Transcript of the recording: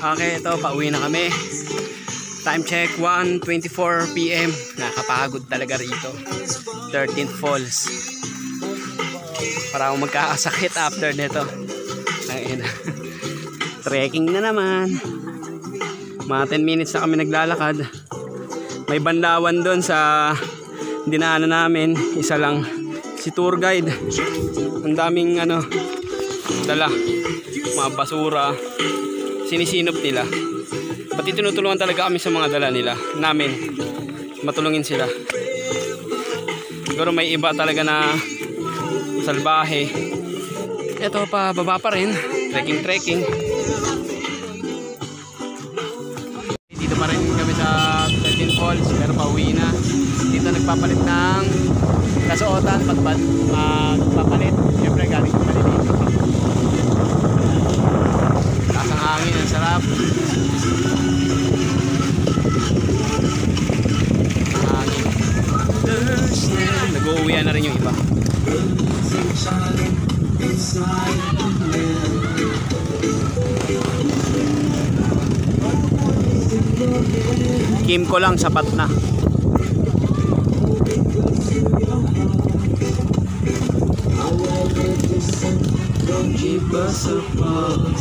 Okay, ito, pauwi na kami. Time check, 1:24 PM. Nakapagod talaga rito. 13th Falls. Para akong magkakasakit after nito. Ayun. Trekking na naman. Mga 10 minutes na kami naglalakad. May bandawan doon sa dinaanan namin. Isa lang. Si tour guide. Ang daming dala. Mga basura. Sinisinop nila. Pati tinutulungan talaga kami sa mga dala nila. Namin. Matulungin sila. Siguro may iba talaga na salbahe. Ito pa, baba pa rin. Trekking. Dito pa rin kami sa 13 Falls. Pero pauwi na. Dito nagpapalit ng kasuotan. Magpapalit. Siyempre galing pa rin dito. Lasang hangin. Ang sarap. Nag-uuwian na rin yung iba. Kim ko lang, sapat na. Don't keep us apart.